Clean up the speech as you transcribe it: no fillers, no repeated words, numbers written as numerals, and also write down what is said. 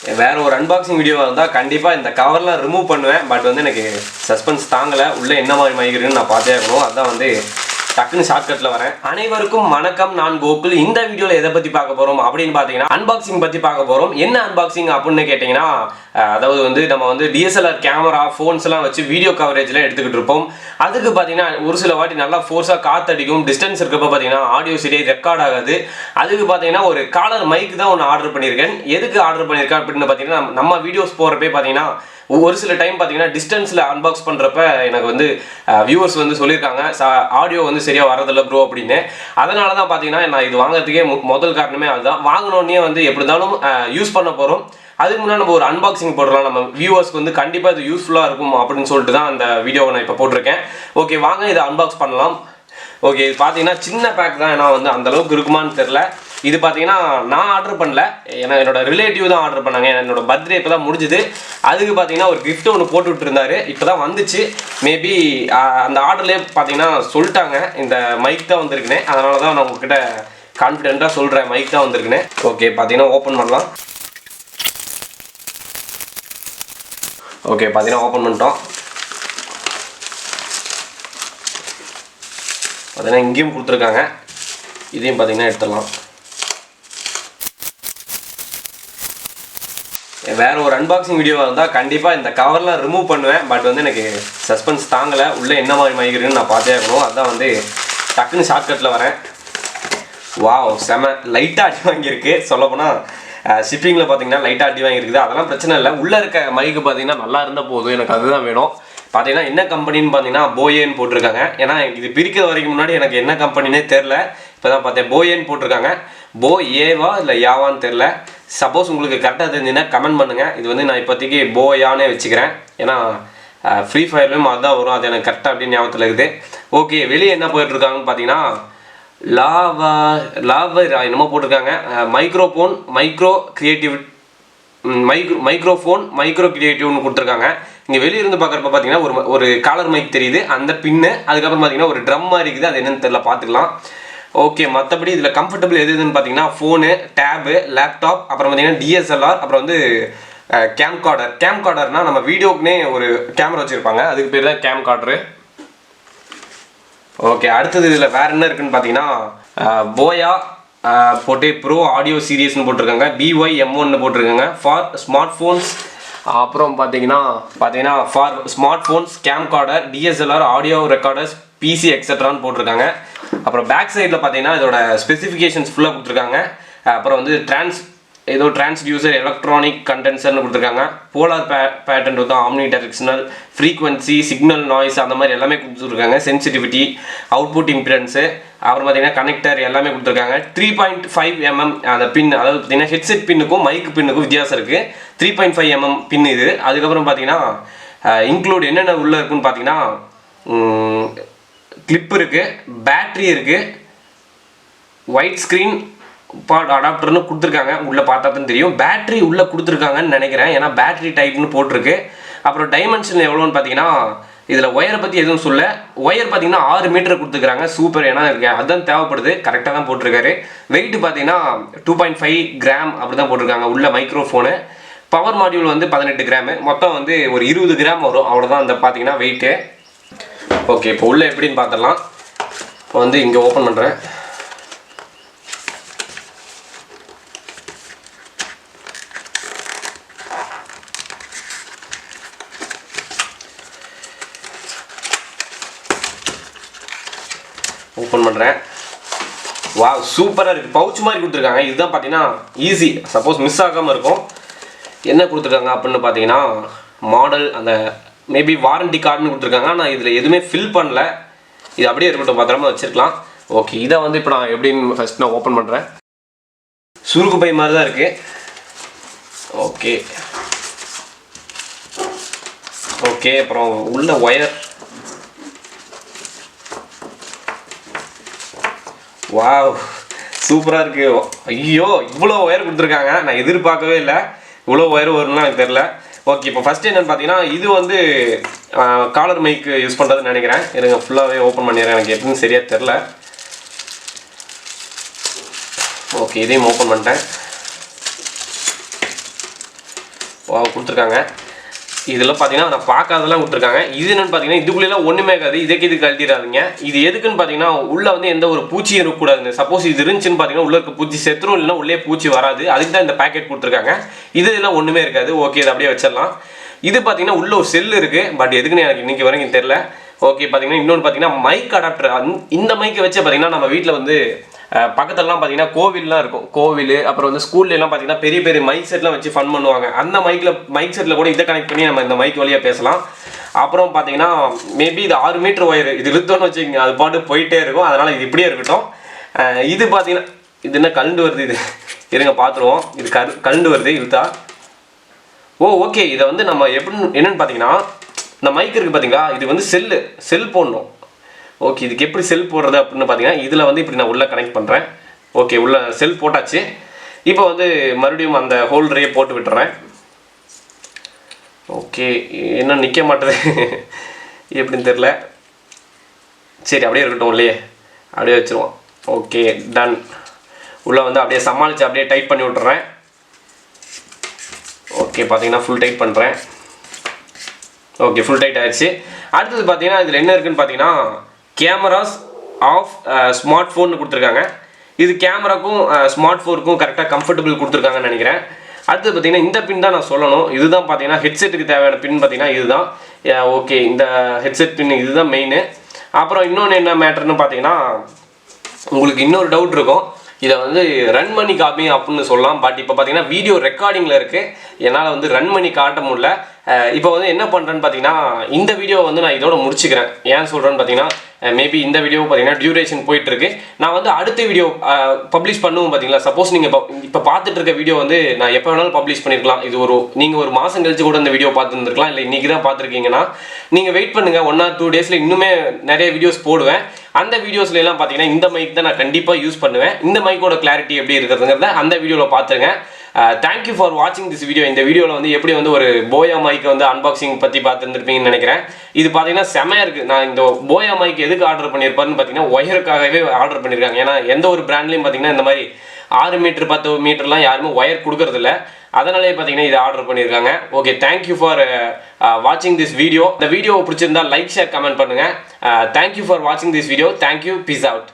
வேற ஒரு அன்பாக்சிங் வீடியோவாக இருந்தால் கண்டிப்பாக இந்த கவர்லாம் ரிமூவ் பண்ணுவேன். பட் வந்து எனக்கு சஸ்பென்ஸ் தாங்கலை. உள்ளே என்ன மாதிரி மைக்கிறேன்னு நான் பார்த்தே ஆகணும். அதுதான் வந்து டக்குன்னு ஷார்ட்கட்டில் வரேன். அனைவருக்கும் வணக்கம், நான் கோகுல். இந்த வீடியோவில் எதை பற்றி பார்க்க போகிறோம் அப்படின்னு பார்த்தீங்கன்னா அன்பாக்சிங் பற்றி பார்க்க போகிறோம். என்ன அன்பாக்சிங் அப்படின்னு கேட்டிங்கன்னா, அதாவது வந்து நம்ம வந்து டிஎஸ்எல்ஆர் கேமரா ஃபோன்ஸ்லாம் வச்சு வீடியோ கவரேஜ்லாம் எடுத்துக்கிட்டு இருப்போம். அதுக்கு பார்த்தீங்கன்னா ஒரு சில வாட்டி நல்லா ஃபோர்ஸாக காற்றடிக்கும். டிஸ்டன்ஸ் இருக்கப்போ பார்த்தீங்கன்னா ஆடியோ சரியாக ரெக்கார்ட் ஆகாது. அதுக்கு பார்த்தீங்கன்னா ஒரு காலர் மைக் தான் ஒன்று ஆர்டர் பண்ணியிருக்கேன். எதுக்கு ஆர்டர் பண்ணியிருக்கேன் அப்படின்னு பார்த்தீங்கன்னா, நம்ம வீடியோஸ் போகிறப்பே பார்த்தீங்கன்னா ஒரு சில டைம் பார்த்தீங்கன்னா டிஸ்டன்ஸில் அன்பாக்ஸ் பண்ணுறப்ப எனக்கு வந்து வியூவர்ஸ் வந்து சொல்லியிருக்காங்க, ஆடியோ வந்து சரியாக வரதில்லை ப்ரோ அப்படின்னு. அதனால தான் பார்த்தீங்கன்னா நான் இது வாங்குறதுக்கே முதல் காரணமே அதுதான். வாங்கினோடனே வந்து எப்படி இருந்தாலும் யூஸ் பண்ண போகிறோம். அதுக்கு முன்னாடி நம்ம ஒரு அன்பாக்சிங் போடலாம், நம்ம வியூவர்ஸ்க்கு வந்து கண்டிப்பாக இது யூஸ்ஃபுல்லாக இருக்கும் அப்படின்னு சொல்லிட்டு தான் அந்த வீடியோவை நான் இப்போ போட்டிருக்கேன். ஓகே, வாங்க இதை அன்பாக்ஸ் பண்ணலாம். ஓகே, இது பார்த்தீங்கன்னா சின்ன பேக் தான், ஏன்னா வந்து அந்தளவுக்கு இருக்குமான்னு தெரில. இது பார்த்தீங்கன்னா நான் ஆர்டர் பண்ணல, ஏன்னா என்னோட ரிலேட்டிவ் தான் ஆர்டர் பண்ணாங்க. என்னோட பர்த்டே இப்போ தான் முடிஞ்சுது. அதுக்கு பார்த்தீங்கன்னா ஒரு கிஃப்ட் ஒன்று போட்டு விட்டுருந்தாரு, இப்போ தான் வந்துச்சு. மேபி அந்த ஆர்டர்லேயே பார்த்தீங்கன்னா சொல்லிட்டாங்க இந்த மைக் தான் வந்திருக்குன்னு. அதனால தான் நான் உங்ககிட்ட கான்ஃபிடென்ட்டாக சொல்கிறேன் மைக் தான் வந்திருக்குன்னு. ஓகே, பார்த்தீங்கன்னா ஓப்பன் பண்ணலாம். ஓகே, பார்த்தீங்கன்னா ஓப்பன் பண்ணிட்டோம். பார்த்தீங்கன்னா இங்கேயும் கொடுத்துருக்காங்க, இதையும் பார்த்தீங்கன்னா எடுத்துடலாம். வேற ஒரு அன்பாக்சிங் வீடியோவாக இருந்தால் கண்டிப்பாக இந்த கவர்லாம் ரிமூவ் பண்ணுவேன். பட் வந்து எனக்கு சஸ்பென்ஸ் தாங்கலை. உள்ளே என்ன மாதிரி மைக்கிறேன்னு நான் பார்த்தே ஆகணும். அதுதான் வந்து டக்குன்னு ஷார்ட்கட்டில் வரேன். வாவ், செம லைட்டாக அடி வாங்கியிருக்கு. சொல்லப்போனால் ஷிப்பிங்கில் பார்த்தீங்கன்னா லைட்டாக அடி வாங்கியிருக்குது. அதெல்லாம் பிரச்சனை இல்லை. உள்ளே இருக்க மைக்கு பார்த்தீங்கன்னா நல்லா இருந்தால் போதும், எனக்கு அதுதான் வேணும். பார்த்தீங்கன்னா என்ன கம்பெனின்னு பார்த்தீங்கன்னா போயேன்னு போட்டிருக்காங்க. ஏன்னா இது பிரிக்கிற வரைக்கும் முன்னாடி எனக்கு என்ன கம்பெனினே தெரில. இப்போ தான் பார்த்தேன் போயேன்னு போட்டிருக்காங்க. போ ஏவா இல்லை யாவான்னு தெரில. சப்போஸ் உங்களுக்கு கரெக்டாக தெரிஞ்சுன்னா கமெண்ட் பண்ணுங்கள். இது வந்து நான் இப்போதைக்கு போயானே வச்சுக்கிறேன், ஏன்னா ஃப்ரீ ஃபயர்லேயும் அதுதான் வரும். அது எனக்கு கரெக்டாக அப்படின்னு ஞாபகத்தில் இருக்குது. ஓகே, வெளியே என்ன போயிட்டுருக்காங்கன்னு பார்த்தீங்கன்னா லாவா என்னமோ போட்டிருக்காங்க. மைக்ரோஃபோன் மைக்ரோ கிரியேட்டிவ்னு கொடுத்துருக்காங்க. இங்கே வெளியிருந்து பார்க்குறப்ப பார்த்தீங்கன்னா ஒரு காலர் மைக் தெரியுது, அந்த பின்னு. அதுக்கப்புறம் பார்த்தீங்கன்னா ஒரு ட்ரம் மாதிரி இருக்குது, அது என்னன்னு தெரியல, பார்த்துக்கலாம். ஓகே, மற்றபடி இதில் கம்ஃபர்டபுள் எதுன்னு பார்த்தீங்கன்னா ஃபோனு, டேபு, லேப்டாப், அப்புறம் பார்த்தீங்கன்னா டிஎஸ்எல்ஆர், அப்புறம் வந்து கேம்கார்டர்னால் நம்ம வீடியோக்குனே ஒரு கேமரா வச்சுருப்பாங்க, அதுக்கு பேர் தான் கேம்கார்டரு. ஓகே, அடுத்தது இதில் வேறு என்ன இருக்குதுன்னு பார்த்தீங்கன்னா போயா போட்டு ப்ரோ ஆடியோ சீரியஸ்னு போட்டிருக்காங்க. BYM1 போட்டிருக்காங்க ஃபார் ஸ்மார்ட் ஃபோன்ஸ். அப்புறம் பார்த்தீங்கன்னா for smart phones, camcorder, DSLR, audio recorders, PC எக்ஸெட்ரான்னு போட்டிருக்காங்க. அப்புறம் பேக் சைடில் பார்த்தீங்கன்னா இதோட ஸ்பெசிஃபிகேஷன்ஸ் ஃபுல்லாக கொடுத்துருக்காங்க. அப்புறம் வந்து டிரான்ஸ்டியூசர் எலக்ட்ரானிக் கண்டென்சர்னு கொடுத்துருக்காங்க. போலார் பேட்டர்ன் வந்து omni directional, frequency, signal, noise, அந்த மாதிரி எல்லாமே கொடுத்துருக்காங்க. சென்சிட்டிவிட்டி, அவுட்புட் இம்பிடன்ஸு, அப்புறம் பார்த்தீங்கன்னா கனெக்டர் எல்லாமே கொடுத்துருக்காங்க. 3.5 mm அந்த பின், அதாவது பார்த்தீங்கன்னா ஹெட்செட் பின்னுக்கும் மைக் பின்னுக்கும் வித்தியாசம் இருக்குது. 3.5 mm பின் இது. அதுக்கப்புறம் பார்த்தீங்கன்னா இன்க்ளூட் என்னென்ன உள்ளே இருக்குன்னு பார்த்தீங்கன்னா கிளிப் இருக்குது, பேட்ரி இருக்குது, ஒயிட் ஸ்க்ரீன் பார்ட் அடாப்டர்னு கொடுத்துருக்காங்க. உள்ளே பார்த்தா தான் தெரியும். பேட்ரி உள்ளே கொடுத்துருக்காங்கன்னு நினைக்கிறேன், ஏன்னா பேட்ரி டைப்னு போட்டிருக்கு. அப்புறம் டைமென்ஷன் எவ்வளோன்னு பார்த்தீங்கன்னா இதில் ஒயரை பற்றி எதுவும் சொல்ல. ஒயர் பார்த்தீங்கன்னா 6 மீட்டர் கொடுத்துருக்காங்க. சூப்பர், ஏன்னா அதுதான் தேவைப்படுது. கரெக்டாக தான் போட்டிருக்காரு. வெயிட் பார்த்தீங்கன்னா 2.5 கிராம் அப்படி தான் போட்டிருக்காங்க. உள்ள மைக்ரோஃபோனு, பவர் மாடியூல் வந்து 18 கிராமு, மொத்தம் வந்து ஒரு 20 கிராம் வரும். அவ்வளோதான் அந்த பார்த்தீங்கன்னா வெயிட்டு. ஓகே, இப்போ உள்ளே எப்படின்னு பார்த்துடலாம். இப்போ வந்து இங்கே ஓப்பன் பண்ணுறேன். ஓப்பன் பண்ணுறேன். வா, சூப்பராக இருக்குது. பவுச் மாதிரி கொடுத்துருக்காங்க. இதுதான் பார்த்தீங்கன்னா ஈஸி, சப்போஸ் மிஸ் ஆகாமல் இருக்கும். என்ன கொடுத்துருக்காங்க அப்படின்னு பார்த்தீங்கன்னா மாடல், அந்த மேபி வாரண்டி கார்டுன்னு கொடுத்துருக்காங்க. ஆனால் இதில் எதுவுமே ஃபில் பண்ணல. இது அப்படியே இருக்கட்டும், பத்திரமா வச்சுருக்கலாம். ஓகே, இதை வந்து இப்போ நான் எப்படின்னு ஃபஸ்ட் நான் ஓப்பன் பண்ணுறேன். சுருக்கு பை மாதிரி தான் இருக்குது. ஓகே, அப்புறம் உள்ள ஒயர். வாவ், சூப்பராக இருக்குது. ஐயோ, இவ்வளோ ஒயர் கொடுத்துருக்காங்க. நான் எதிர்பார்க்கவே இல்லை இவ்வளோ ஒயர் வரும்லாம் எனக்கு தெரில. ஓகே, இப்போ ஃபஸ்ட்டு என்னென்னு பார்த்தீங்கன்னா இது வந்து காலர் மைக் யூஸ் பண்ணுறதுன்னு நினைக்கிறேன். இருங்க, ஃபுல்லாகவே ஓப்பன் பண்ணிடுறேன், எனக்கு எப்படின்னு சரியாக தெரில. ஓகே, இதையும் ஓப்பன் பண்ணிட்டேன். கொடுத்துருக்காங்க. இதில் பார்த்தீங்கன்னா நான் பார்க்காதெல்லாம் கொடுத்துருக்காங்க. இது என்னென்னு பார்த்தீங்கன்னா இதுக்குள்ளேலாம் ஒன்றுமே இருக்காது. இது கழட்டிடாதீங்க. இது எதுக்குன்னு பார்த்தீங்கன்னா உள்ளே வந்து எந்த ஒரு பூச்சியும் இருக்கக்கூடாதுங்க. சப்போஸ் இது இருந்துச்சுன்னு பார்த்தீங்கன்னா உள்ளே இருக்க பூச்சி செத்துரும், இல்லைன்னா உள்ளே பூச்சி வராது. அதுக்கு தான் இந்த பேக்கெட் கொடுத்துருக்காங்க. இதெல்லாம் ஒன்றுமே இருக்காது. ஓகே, இதை அப்படியே வச்சிடலாம். இது பார்த்தீங்கன்னா உள்ள ஒரு செல் இருக்குது, பட் எதுக்குன்னு எனக்கு இன்றைக்கி வரைக்கும் தெரில. ஓகே, பார்த்தீங்கன்னா இன்னொன்று பார்த்தீங்கன்னா மைக் அடாப்டர். இந்த மைக்கை வச்சு பார்த்தீங்கன்னா நம்ம வீட்டில் வந்து பக்கத்துலலாம் பார்த்தீங்கன்னா கோவில்லாம் இருக்கும். கோவில் அப்புறம் வந்து ஸ்கூல்லாம் பார்த்தீங்கன்னா பெரிய பெரிய மைக் செட்லாம் வச்சு ஃபன் பண்ணுவாங்க. அந்த மைக் செட்டில் கூட இதை கனெக்ட் பண்ணி நம்ம இந்த மைக் வழியாக பேசலாம். அப்புறம் பார்த்தீங்கன்னா மேபி இது 6 மீட்டர் ஒயர். இது இழுத்தோன்னு வச்சுக்கோங்க, அது பாட்டு போயிட்டே இருக்கும். அதனால் இது இப்படியே இருக்கட்டும். இது பார்த்தீங்கன்னா இது என்ன கலண்டு வருது, இது இருங்க பார்த்துருவோம். இது கலண்டு வருது இழுத்தா. ஓகே, இதை வந்து நம்ம என்னென்னு பார்த்தீங்கன்னா இந்த மைக் இருக்குது பார்த்தீங்களா, இது வந்து செல் போடணும். ஓகே, இதுக்கு எப்படி செல் போடுறது அப்படின்னு பார்த்தீங்கன்னா இதில் வந்து இப்படி நான் உள்ளே கனெக்ட் பண்ணுறேன். ஓகே, உள்ள செல் போட்டாச்சு. இப்போ வந்து மறுபடியும் அந்த ஹோல்டரையே போட்டு விட்டுறேன். ஓகே, என்ன நிற்க மாட்டேது எப்படின்னு தெரில. சரி, அப்படியே இருக்கட்டும், இல்லையே அப்படியே வச்சுருவோம். Okay, done. உள்ளே வந்து அப்படியே சமாளித்து அப்படியே டைட் பண்ணி விட்டுறேன். ஓகே, பார்த்தீங்கன்னா ஃபுல் டைட் பண்ணுறேன். ஓகே, ஃபுல் டைட் ஆயிடுச்சு. அடுத்தது பார்த்தீங்கன்னா இதில் என்ன இருக்குதுன்னு பார்த்தீங்கன்னா கேமராஸ் ஆஃப் ஸ்மார்ட் ஃபோன் கொடுத்துருக்காங்க. இது கேமராக்கும் ஸ்மார்ட் ஃபோனுக்கும் கரெக்டாக கம்ஃபர்டபுள் கொடுத்துருக்காங்கன்னு நினைக்கிறேன். அடுத்தது பார்த்தீங்கன்னா இந்த பின் தான் நான் சொல்லணும். இதுதான் பார்த்தீங்கன்னா ஹெட்செட்டுக்கு தேவையான பின் பார்த்தீங்கன்னா இதுதான். ஓகே, இந்த ஹெட்செட் பின் இதுதான் மெயின். அப்புறம் இன்னொன்று என்ன மேட்டர்னு பார்த்தீங்கன்னா உங்களுக்கு இன்னொரு டவுட் இருக்கும், இதை வந்து ரன் பண்ணி காப்பி அப்படின்னு சொல்லலாம். பட் இப்போ பார்த்தீங்கன்னா வீடியோ ரெக்கார்டிங்கில் இருக்குது, என்னால் வந்து ரன் பண்ணி காட்ட முடியல. இப்போ வந்து என்ன பண்ணுறேன்னு பார்த்தீங்கன்னா இந்த வீடியோ வந்து நான் இதோட முடிச்சுக்கிறேன். ஏன் சொல்கிறேன்னு பார்த்தீங்கன்னா மேபி இந்த வீடியோ பார்த்தீங்கன்னா டியூரேஷன் போயிட்டுருக்கு. நான் வந்து அடுத்த வீடியோ பப்ளிஷ் பண்ணுவோம் பார்த்தீங்களா. சப்போஸ் நீங்கள் இப்போ பார்த்துட்டு இருக்க வீடியோ வந்து நான் எப்போ வேணாலும் பப்ளிஷ் பண்ணியிருக்கலாம். இது நீங்கள் ஒரு மாதம் கழிச்சு கூட இந்த வீடியோ பார்த்துருந்துருக்கலாம், இல்லை இன்றைக்கி தான் பார்த்துருக்கீங்கன்னா நீங்கள் வெயிட் பண்ணுங்கள். 1 or 2 டேஸில் இன்னுமே நிறைய வீடியோஸ் போடுவேன். அந்த வீடியோஸ்லாம் பார்த்தீங்கன்னா இந்த மைக் தான் நான் கண்டிப்பாக யூஸ் பண்ணுவேன். இந்த மைக்கோட கிளாரிட்டி எப்படி இருக்கிறதுங்கிறத அந்த வீடியோவில் பார்த்துருங்க. தேங்க்யூ ஃபார் வாட்சிங் திஸ் வீடியோ. இந்த வீடியோவில் வந்து எப்படி வந்து ஒரு போயா மைக்கை வந்து அன்பாக்சிங் பற்றி பார்த்துருந்துருப்பீங்கன்னு நினைக்கிறேன். இது பார்த்தீங்கன்னா செமையாக இருக்குது. நான் இந்த போயா மைக் எதுக்கு ஆர்டர் பண்ணியிருப்பாருன்னு பார்த்தீங்கன்னா ஒயருக்காகவே ஆர்டர் பண்ணியிருக்காங்க. ஏன்னா எந்த ஒரு பிராண்ட்லேயும் பார்த்தீங்கன்னா இந்த மாதிரி 6 மீட்டர் 10 மீட்டர்லாம் யாருமே ஒயர் கொடுக்கறதில்ல. அதனாலே பார்த்தீங்கன்னா இதை ஆர்டர் பண்ணியிருக்காங்க. ஓகே, தேங்க்யூ ஃபார் வாட்சிங் திஸ் வீடியோ. இந்த வீடியோ பிடிச்சிருந்தா லைக், ஷேர், கமெண்ட் பண்ணுங்கள். தேங்க்யூ ஃபார் வாட்சிங் this video. Thank you, peace out.